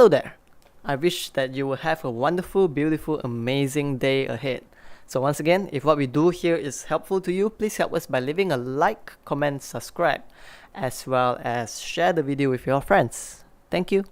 hello there. I wish that you will have a wonderful, beautiful, amazing day ahead. So once again, if what we do here is helpful to you, please help us by leaving a like, comment, subscribe, as well as share the video with your friends. Thank you.